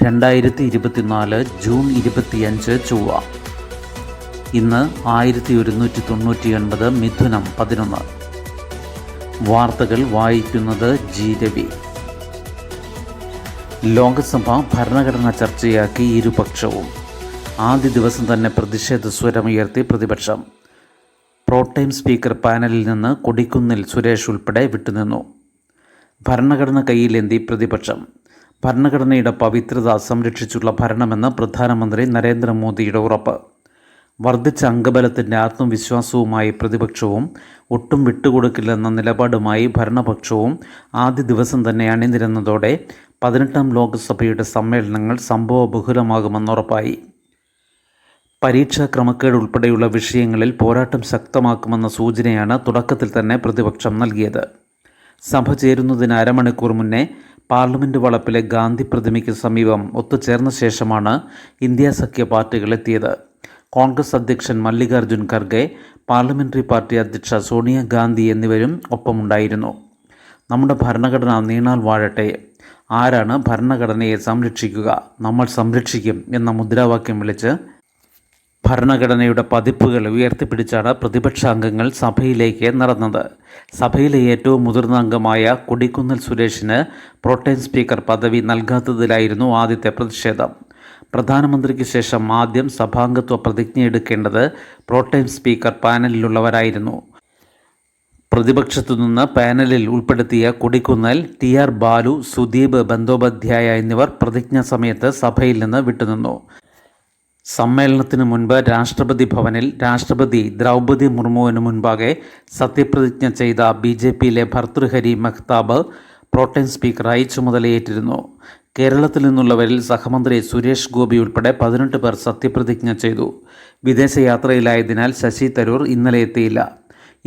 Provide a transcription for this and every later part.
2024 June 25 ചൊവ്വ. ഇന്ന് 1199 മിഥുനം 11. വാർത്തകൾ വായിക്കുന്നത് ജി രവി. ലോക്സഭ ഭരണഘടന ചർച്ചയാക്കി ഇരുപക്ഷവും. ആദ്യ ദിവസം തന്നെ പ്രതിഷേധ സ്വരമുയർത്തി പ്രതിപക്ഷം. പ്രോടൈം സ്പീക്കർ പാനലിൽ നിന്ന് കൊടിക്കുന്നിൽ സുരേഷ് ഉൾപ്പെടെ വിട്ടുനിന്നു. ഭരണഘടന കയ്യിലേന്തി പ്രതിപക്ഷം. ഭരണഘടനയുടെ പവിത്രത സംരക്ഷിച്ചുള്ള ഭരണമെന്ന് പ്രധാനമന്ത്രി നരേന്ദ്രമോദിയുടെ ഉറപ്പ്. വർദ്ധിച്ച അംഗബലത്തിൻ്റെ ആത്മവിശ്വാസവുമായി പ്രതിപക്ഷവും ഒട്ടും വിട്ടുകൊടുക്കില്ലെന്ന നിലപാടുമായി ഭരണപക്ഷവും ആദ്യ ദിവസം തന്നെ അണിനിരന്നതോടെ 18ാം ലോക്സഭയുടെ സമ്മേളനങ്ങൾ സംഭവബഹുലമാകുമെന്നുറപ്പായി. പരീക്ഷാ ക്രമക്കേട് ഉൾപ്പെടെയുള്ള വിഷയങ്ങളിൽ പോരാട്ടം ശക്തമാക്കുമെന്ന സൂചനയാണ് തുടക്കത്തിൽ തന്നെ പ്രതിപക്ഷം നൽകിയത്. സഭ ചേരുന്നതിന് അരമണിക്കൂർ മുന്നേ പാർലമെൻറ്റ് വളപ്പിലെ ഗാന്ധി പ്രതിമയ്ക്ക് സമീപം ഒത്തുചേർന്ന ശേഷമാണ് ഇന്ത്യ സഖ്യ പാർട്ടികൾ എത്തിയത്. കോൺഗ്രസ് അധ്യക്ഷൻ മല്ലികാർജ്ജുൻ ഖർഗെ, പാർലമെൻ്ററി പാർട്ടി അധ്യക്ഷ സോണിയാഗാന്ധി എന്നിവരും ഒപ്പമുണ്ടായിരുന്നു. നമ്മുടെ ഭരണഘടന നീണാൽ വാഴട്ടെ, ആരാണ് ഭരണഘടനയെ സംരക്ഷിക്കുക, നമ്മൾ സംരക്ഷിക്കും എന്ന മുദ്രാവാക്യം വിളിച്ച് ഭരണഘടനയുടെ പതിപ്പുകൾ ഉയർത്തിപ്പിടിച്ചാണ് പ്രതിപക്ഷാംഗങ്ങൾ സഭയിലേക്ക് നടന്നത്. സഭയിലെ ഏറ്റവും മുതിർന്ന അംഗമായ കൊടിക്കുന്നിൽ സുരേഷിന് പ്രോടൈം സ്പീക്കർ പദവി നൽകാത്തതിലായിരുന്നു ആദ്യത്തെ പ്രതിഷേധം. പ്രധാനമന്ത്രിക്ക് ശേഷം ആദ്യം സഭാംഗത്വ പ്രതിജ്ഞയെടുക്കേണ്ടത് പ്രോടൈം സ്പീക്കർ പാനലിലുള്ളവരായിരുന്നു. പ്രതിപക്ഷത്തുനിന്ന് പാനലിൽ ഉൾപ്പെടുത്തിയ കൊടിക്കുന്നിൽ, TR ബാലു, സുദീപ് ബന്ദോപാധ്യായ എന്നിവർ പ്രതിജ്ഞാ സമയത്ത് സഭയിൽ നിന്ന് വിട്ടുനിന്നു. സമ്മേളനത്തിന് മുൻപ് രാഷ്ട്രപതി ഭവനിൽ രാഷ്ട്രപതി ദ്രൗപദി മുർമുവിന് മുൻപാകെ സത്യപ്രതിജ്ഞ ചെയ്ത BJPയിലെ ഭർതൃഹരി മെഹ്താബ് പ്രോടൈം സ്പീക്കറായി ചുമതലയേറ്റിരുന്നു. കേരളത്തിൽ നിന്നുള്ളവരിൽ സഹമന്ത്രി സുരേഷ് ഗോപി ഉൾപ്പെടെ 18 പേർ സത്യപ്രതിജ്ഞ ചെയ്തു. വിദേശയാത്രയിലായതിനാൽ ശശി തരൂർ ഇന്നലെ എത്തിയില്ല.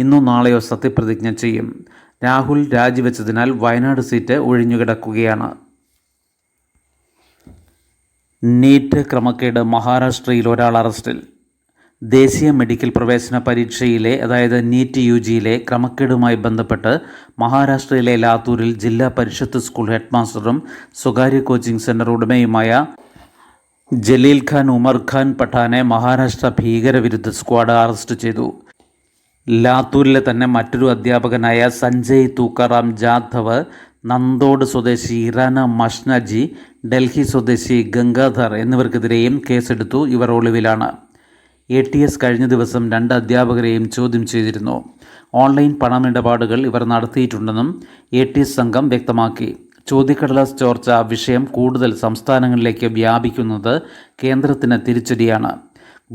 ഇന്നോ നാളെയോ സത്യപ്രതിജ്ഞ ചെയ്യും. രാഹുൽ രാജിവെച്ചതിനാൽ വയനാട് സീറ്റ് ഒഴിഞ്ഞുകിടക്കുകയാണ്. നീറ്റ് ക്രമക്കേട് മഹാരാഷ്ട്രയിൽ ഒരാൾ അറസ്റ്റിൽ. ദേശീയ മെഡിക്കൽ പ്രവേശന പരീക്ഷയിലെ നീറ്റ് UGയിലെ ക്രമക്കേടുമായി ബന്ധപ്പെട്ട് മഹാരാഷ്ട്രയിലെ ലാത്തൂരിൽ ജില്ലാ പരിഷത്ത് സ്കൂൾ ഹെഡ്മാസ്റ്ററും സ്വകാര്യ കോച്ചിംഗ് സെൻ്റർ ഉടമയുമായ ജലീൽ ഖാൻ ഉമർ ഖാൻ പഠാനെ മഹാരാഷ്ട്ര ഭീകരവിരുദ്ധ സ്ക്വാഡ് അറസ്റ്റ് ചെയ്തു. ലാത്തൂരിലെ തന്നെ മറ്റൊരു അധ്യാപകനായ സഞ്ജയ് തൂക്കാറാം ജാധവ്, നന്ദോഡ് സ്വദേശി ഇറാന മഷ്നജി, ഡൽഹി സ്വദേശി ഗംഗാധർ എന്നിവർക്കെതിരെയും കേസെടുത്തു. ഇവർ ഒളിവിലാണ്. ATS കഴിഞ്ഞ ദിവസം 2 അധ്യാപകരെയും ചോദ്യം ചെയ്തിരുന്നു. ഓൺലൈൻ പണമിടപാടുകൾ ഇവർ നടത്തിയിട്ടുണ്ടെന്നും ATS സംഘം വ്യക്തമാക്കി. ചോദ്യക്കടലാസ് ചോർച്ച വിഷയം കൂടുതൽ സംസ്ഥാനങ്ങളിലേക്ക് വ്യാപിക്കുന്നത് കേന്ദ്രത്തിന് തിരിച്ചടിയാണ്.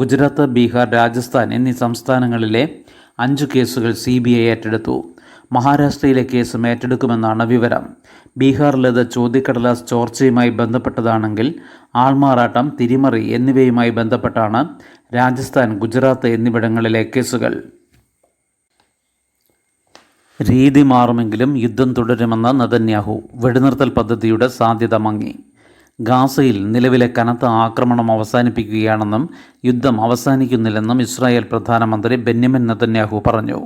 ഗുജറാത്ത്, ബീഹാർ, രാജസ്ഥാൻ എന്നീ സംസ്ഥാനങ്ങളിലെ 5 കേസുകൾ CBI ഏറ്റെടുത്തു. മഹാരാഷ്ട്രയിലെ കേസും ഏറ്റെടുക്കുമെന്നാണ് വിവരം. ബീഹാറിലേത് ചോദ്യക്കടലാസ് ചോർച്ചയുമായി ബന്ധപ്പെട്ടതാണെങ്കിൽ ആൾമാറാട്ടം, തിരിമറി എന്നിവയുമായി ബന്ധപ്പെട്ടാണ് രാജസ്ഥാൻ, ഗുജറാത്ത് എന്നിവിടങ്ങളിലെ കേസുകൾ. രീതി മാറുമെങ്കിലും യുദ്ധം തുടരുമെന്ന നെതന്യാഹു. വെടിനിർത്തൽ പദ്ധതിയുടെ സാധ്യത മങ്ങി. ഗാസയിൽ നിലവിലെ കനത്ത ആക്രമണം അവസാനിപ്പിക്കുകയാണെന്നും യുദ്ധം അവസാനിക്കുന്നില്ലെന്നും ഇസ്രായേൽ പ്രധാനമന്ത്രി ബെന്യാമിൻ നെതന്യാഹു പറഞ്ഞു.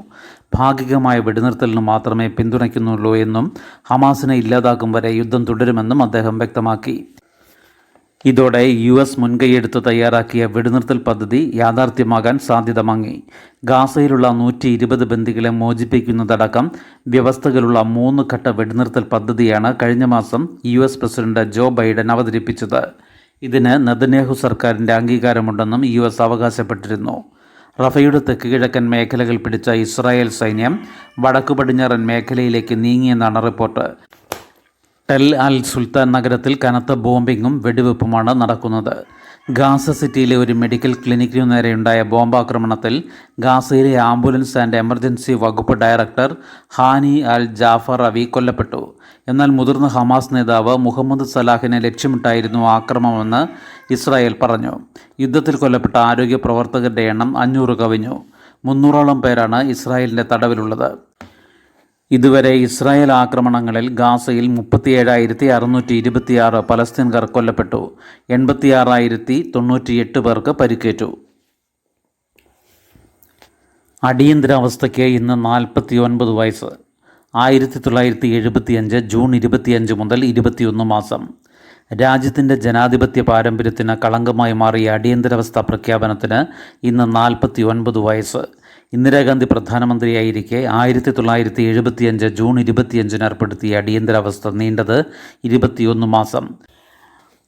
ഭാഗികമായ വെടിനിർത്തലിന് മാത്രമേ പിന്തുണയ്ക്കുന്നുള്ളൂ എന്നും ഹമാസിനെ ഇല്ലാതാക്കും വരെ യുദ്ധം തുടരുമെന്നും അദ്ദേഹം വ്യക്തമാക്കി. ഇതോടെ US മുൻകൈയെടുത്ത് തയ്യാറാക്കിയ വെടിനിർത്തൽ പദ്ധതി യാഥാർത്ഥ്യമാകാൻ സാധ്യത മങ്ങി. ഗാസയിലുള്ള 120 ബന്ദികളെ മോചിപ്പിക്കുന്നതടക്കം വ്യവസ്ഥകളുള്ള 3 ഘട്ട വെടിനിർത്തൽ പദ്ധതിയാണ് കഴിഞ്ഞ മാസം US പ്രസിഡന്റ് ജോ ബൈഡൻ അവതരിപ്പിച്ചത്. ഇതിന് നെതന്യാഹു സർക്കാരിൻ്റെ അംഗീകാരമുണ്ടെന്നും US അവകാശപ്പെട്ടിരുന്നു. റഫയുടെ തെക്ക് കിഴക്കൻ മേഖലകൾ പിടിച്ച ഇസ്രായേൽ സൈന്യം വടക്കു പടിഞ്ഞാറൻ മേഖലയിലേക്ക് നീങ്ങിയെന്നാണ് റിപ്പോർട്ട്. ടെൽ അൽ സുൽത്താൻ നഗരത്തിൽ കനത്ത ബോംബിങ്ങും വെടിവെപ്പുമാണ് നടക്കുന്നത്. ഗാസ സിറ്റിയിലെ ഒരു മെഡിക്കൽ ക്ലിനിക്കിനു നേരെയുണ്ടായ ബോംബാക്രമണത്തിൽ ഗാസയിലെ ആംബുലൻസ് ആൻഡ് എമർജൻസി വകുപ്പ് ഡയറക്ടർ ഹാനി അൽ ജാഫർ അവി കൊല്ലപ്പെട്ടു. എന്നാൽ മുതിർന്ന ഹമാസ് നേതാവ് മുഹമ്മദ് സലാഹിനെ ലക്ഷ്യമിട്ടായിരുന്നു ആക്രമണമെന്ന് ഇസ്രായേൽ പറഞ്ഞു. യുദ്ധത്തിൽ കൊല്ലപ്പെട്ട ആരോഗ്യ പ്രവർത്തകരുടെ എണ്ണം 500 കവിഞ്ഞു. 300ഓളം പേരാണ് ഇസ്രായേലിൻ്റെ തടവിലുള്ളത്. ഇതുവരെ ഇസ്രായേൽ ആക്രമണങ്ങളിൽ ഗാസയിൽ 37,626 പലസ്തീൻകാർ കൊല്ലപ്പെട്ടു. 86,098 പേർക്ക് പരിക്കേറ്റു. അടിയന്തരാവസ്ഥയ്ക്ക് ഇന്ന് 49 വയസ്സ്. 1975 ജൂൺ 25 മുതൽ 21 മാസം. രാജ്യത്തിൻ്റെ ജനാധിപത്യ പാരമ്പര്യത്തിന് കളങ്കമായി മാറിയ അടിയന്തരാവസ്ഥ പ്രഖ്യാപനത്തിന് ഇന്ന് 49 വയസ്സ്. ഇന്ദിരാഗാന്ധി പ്രധാനമന്ത്രിയായിരിക്കെ 1975 ജൂൺ 25 ഏർപ്പെടുത്തിയ അടിയന്തരാവസ്ഥ നീണ്ടത് 21 മാസം.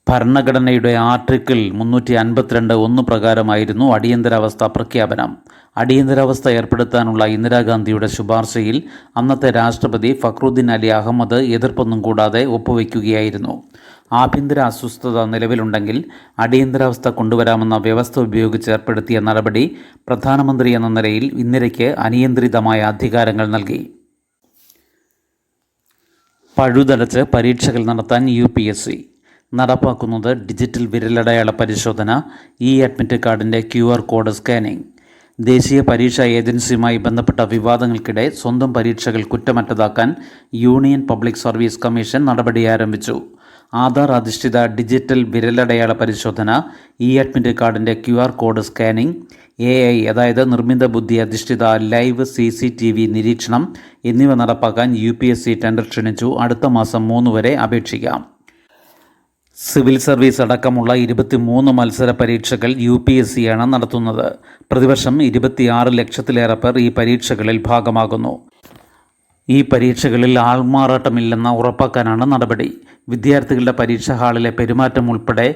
ഭരണഘടനയുടെ ആർട്ടിക്കിൾ 352(1) പ്രകാരമായിരുന്നു അടിയന്തരാവസ്ഥ പ്രഖ്യാപനം. അടിയന്തരാവസ്ഥ ഏർപ്പെടുത്താനുള്ള ഇന്ദിരാഗാന്ധിയുടെ ശുപാർശയിൽ അന്നത്തെ രാഷ്ട്രപതി ഫക്രുദ്ദീൻ അലി അഹമ്മദ് എതിർപ്പൊന്നും കൂടാതെ ഒപ്പുവയ്ക്കുകയായിരുന്നു. ആഭ്യന്തര അസ്വസ്ഥത നിലവിലുണ്ടെങ്കിൽ അടിയന്തരാവസ്ഥ കൊണ്ടുവരാമെന്ന വ്യവസ്ഥ ഉപയോഗിച്ച് ഏർപ്പെടുത്തിയ നടപടി പ്രധാനമന്ത്രി എന്ന നിലയിൽ ഇന്ദിരയ്ക്ക് അനിയന്ത്രിതമായ അധികാരങ്ങൾ നൽകി. പഴുതടച്ച് പരീക്ഷകൾ നടത്താൻ UPSC നടപ്പാക്കുന്നത് ഡിജിറ്റൽ വിരലടയാള പരിശോധന, അഡ്മിറ്റ് കാർഡിൻ്റെ QR കോഡ് സ്കാനിംഗ്. ദേശീയ പരീക്ഷാ ഏജൻസിയുമായി ബന്ധപ്പെട്ട വിവാദങ്ങൾക്കിടെ സ്വന്തം പരീക്ഷകൾ കുറ്റമറ്റതാക്കാൻ യൂണിയൻ പബ്ലിക് സർവീസ് കമ്മീഷൻ നടപടി ആരംഭിച്ചു. ആധാർ അധിഷ്ഠിത ഡിജിറ്റൽ വിരലടയാള പരിശോധന, അഡ്മിറ്റ് കാർഡിൻ്റെ QR കോഡ് സ്കാനിംഗ്, AI അതായത് നിർമ്മിത ബുദ്ധി അധിഷ്ഠിത ലൈവ് CCTV നിരീക്ഷണം എന്നിവ നടപ്പാക്കാൻ UPSC ടെൻഡർ ക്ഷണിച്ചു. അടുത്ത മാസം 3 വരെ അപേക്ഷിക്കാം. സിവിൽ സർവീസ് അടക്കമുള്ള 23 മത്സര പരീക്ഷകൾ UPSCയാണ് നടത്തുന്നത്. പ്രതിവർഷം 26 ലക്ഷത്തിലേറെ പേർ ഈ പരീക്ഷകളിൽ ഭാഗമാകുന്നു. ഈ പരീക്ഷകളിൽ ആൾമാറാട്ടമില്ലെന്ന് ഉറപ്പാക്കാനാണ് നടപടി. വിദ്യാർത്ഥികളുടെ പരീക്ഷാ ഹാളിലെ പെരുമാറ്റം ഉൾപ്പെടെ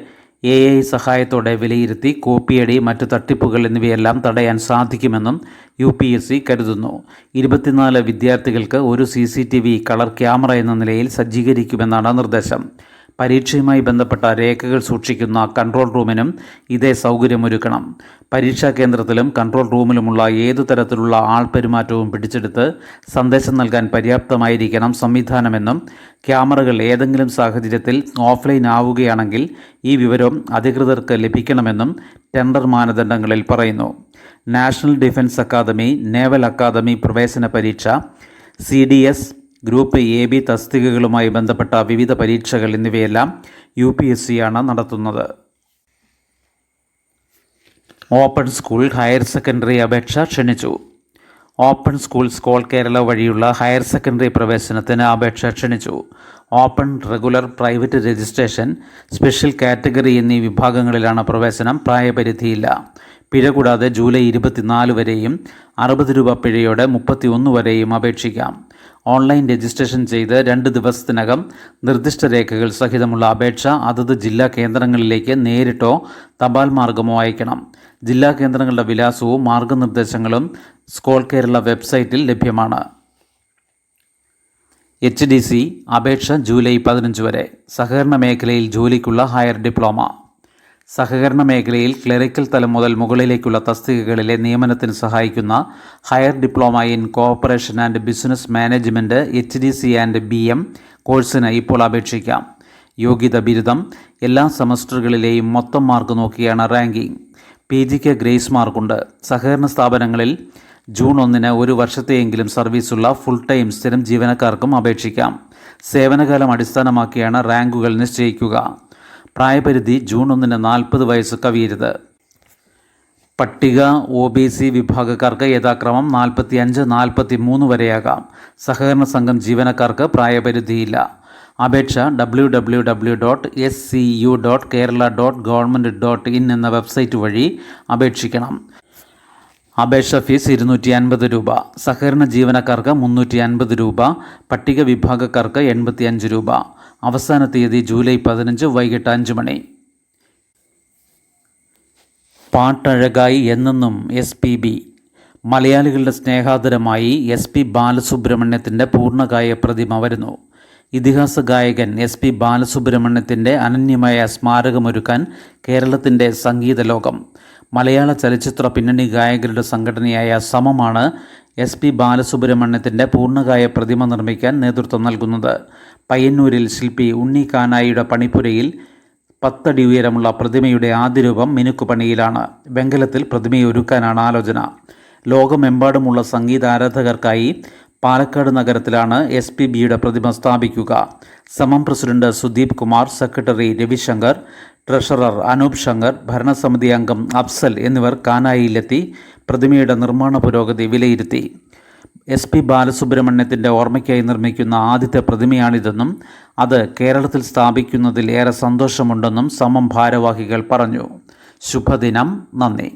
AI സഹായത്തോടെ വിലയിരുത്തി കോപ്പിയടി, മറ്റു തട്ടിപ്പുകൾ എന്നിവയെല്ലാം തടയാൻ സാധിക്കുമെന്നും UPSC കരുതുന്നു. 24 വിദ്യാർത്ഥികൾക്ക് ഒരു CCTV കളർ ക്യാമറ എന്ന നിലയിൽ സജ്ജീകരിക്കുമെന്നാണ് നിർദ്ദേശം. പരീക്ഷയുമായി ബന്ധപ്പെട്ട രേഖകൾ സൂക്ഷിക്കുന്ന കൺട്രോൾ റൂമിനും ഇതേ സൗകര്യമൊരുക്കണം. പരീക്ഷാ കേന്ദ്രത്തിലും കൺട്രോൾ റൂമിലുമുള്ള ഏതു തരത്തിലുള്ള ആൾപെരുമാറ്റവും പിടിച്ചെടുത്ത് സന്ദേശം നൽകാൻ പര്യാപ്തമായിരിക്കണം സംവിധാനമെന്നും ക്യാമറകൾ ഏതെങ്കിലും സാഹചര്യത്തിൽ ഓഫ്ലൈൻ ആവുകയാണെങ്കിൽ ഈ വിവരം അധികൃതർക്ക് ലഭിക്കണമെന്നും ടെൻഡർ മാനദണ്ഡങ്ങളിൽ പറയുന്നു. National defence academy, naval academy പ്രവേശന പരീക്ഷ, CDS ഗ്രൂപ്പ് AB തസ്തികകളുമായി ബന്ധപ്പെട്ട വിവിധ പരീക്ഷകൾ എന്നിവയെല്ലാം UPSCയാണ് നടത്തുന്നത്. ഓപ്പൺ സ്കൂൾ ഹയർ സെക്കൻഡറി അപേക്ഷ ക്ഷണിച്ചു. ഓപ്പൺ സ്കൂൾ സ്കോൾ കേരള വഴിയുള്ള ഹയർ സെക്കൻഡറി പ്രവേശനത്തിന് അപേക്ഷ ക്ഷണിച്ചു. Open, regular, private registration, special category എന്നീ വിഭാഗങ്ങളിലാണ് പ്രവേശനം. പ്രായപരിധിയില്ല. പിഴ കൂടാതെ ജൂലൈ 24 വരെയും 60 രൂപ പിഴയോടെ 31 വരെയും അപേക്ഷിക്കാം. ഓൺലൈൻ രജിസ്ട്രേഷൻ ചെയ്ത് 2 ദിവസത്തിനകം നിർദ്ദിഷ്ട രേഖകൾ സഹിതമുള്ള അപേക്ഷ അതത് ജില്ലാ കേന്ദ്രങ്ങളിലേക്ക് നേരിട്ടോ തപാൽ മാർഗമോ അയക്കണം. ജില്ലാ കേന്ദ്രങ്ങളുടെ വിലാസവും മാർഗനിർദ്ദേശങ്ങളും സ്കോൾ കേരള വെബ്സൈറ്റിൽ ലഭ്യമാണ്. HDC അപേക്ഷ ജൂലൈ 15 വരെ. സഹകരണ മേഖലയിൽ ജോലിക്കുള്ള ഹയർ ഡിപ്ലോമ. സഹകരണ മേഖലയിൽ ക്ലറിക്കൽ തലം മുതൽ മുകളിലേക്കുള്ള തസ്തികകളിലെ നിയമനത്തിന് സഹായിക്കുന്ന higher diploma in cooperation and business management HDC and BM കോഴ്സിന് ഇപ്പോൾ അപേക്ഷിക്കാം. യോഗ്യത ബിരുദം. എല്ലാ സെമസ്റ്ററുകളിലെയും മൊത്തം മാർക്ക് നോക്കിയാണ് റാങ്കിംഗ്. PGക്ക് ഗ്രേസ് മാർക്കുണ്ട്. സഹകരണ സ്ഥാപനങ്ങളിൽ ജൂൺ 1 ഒരു വർഷത്തെയെങ്കിലും സർവീസുള്ള ഫുൾ ടൈം സ്ഥിരം ജീവനക്കാർക്കും അപേക്ഷിക്കാം. സേവനകാലം അടിസ്ഥാനമാക്കിയാണ് റാങ്കുകൾ നിശ്ചയിക്കുക. പ്രായപരിധി ജൂൺ 1 40 വയസ്സ് കവിയരുത്. പട്ടിക OBC വിഭാഗക്കാർക്ക് യഥാക്രമം 45, 43 വരെയാകാം. സഹകരണ സംഘം ജീവനക്കാർക്ക് പ്രായപരിധിയില്ല. അപേക്ഷ www.scu.kerala.government.in എന്ന വെബ്സൈറ്റ് വഴി അപേക്ഷിക്കണം. അപേക്ഷ ഫീസ് 250 രൂപ. സഹകരണ ജീവനക്കാർക്ക് 350 രൂപ. പട്ടിക വിഭാഗക്കാർക്ക് 85 രൂപ. അവസാന തീയതി ജൂലൈ 15 വൈകിട്ട് 5 മണി. പാട്ടഴകായി എന്നെന്നും SPB. മലയാളികളുടെ സ്നേഹാദരമായി SP ബാലസുബ്രഹ്മണ്യത്തിൻ്റെ പൂർണ്ണകായ പ്രതിമ വരുന്നു. ഇതിഹാസ ഗായകൻ SP ബാലസുബ്രഹ്മണ്യത്തിൻ്റെ അനന്യമായ സ്മാരകമൊരുക്കാൻ കേരളത്തിൻ്റെ സംഗീത ലോകം. മലയാള ചലച്ചിത്ര പിന്നണി ഗായകരുടെ സംഘടനയായ സമമാണ് SP ബാലസുബ്രഹ്മണ്യത്തിൻ്റെ പൂർണ്ണകായ പ്രതിമ നിർമ്മിക്കാൻ നേതൃത്വം നൽകുന്നത്. പയ്യന്നൂരിൽ ശില്പി ഉണ്ണി കാനായിയുടെ പണിപ്പുരയിൽ 10 അടി ഉയരമുള്ള പ്രതിമയുടെ ആദ്യ രൂപം മിനുക്കുപണിയിലാണ്. വെങ്കലത്തിൽ പ്രതിമയൊരുക്കാനാണ് ആലോചന. ലോകമെമ്പാടുമുള്ള സംഗീതാരാധകർക്കായി പാലക്കാട് നഗരത്തിലാണ് SPBയുടെ പ്രതിമ സ്ഥാപിക്കുക. സമം president Sudeep Kumar, secretary Ravishankar, treasurer Anoop Shankar, ഭരണസമിതി അംഗം അഫ്സൽ എന്നിവർ കാനായിലെത്തി പ്രതിമയുടെ നിർമ്മാണ പുരോഗതി വിലയിരുത്തി. SP ബാലസുബ്രഹ്മണ്യത്തിൻ്റെ ഓർമ്മയ്ക്കായി നിർമ്മിക്കുന്ന ആദ്യത്തെ പ്രതിമയാണിതെന്നും അത് കേരളത്തിൽ സ്ഥാപിക്കുന്നതിൽ ഏറെ സന്തോഷമുണ്ടെന്നും സമം ഭാരവാഹികൾ പറഞ്ഞു. ശുഭദിനം. നന്ദി.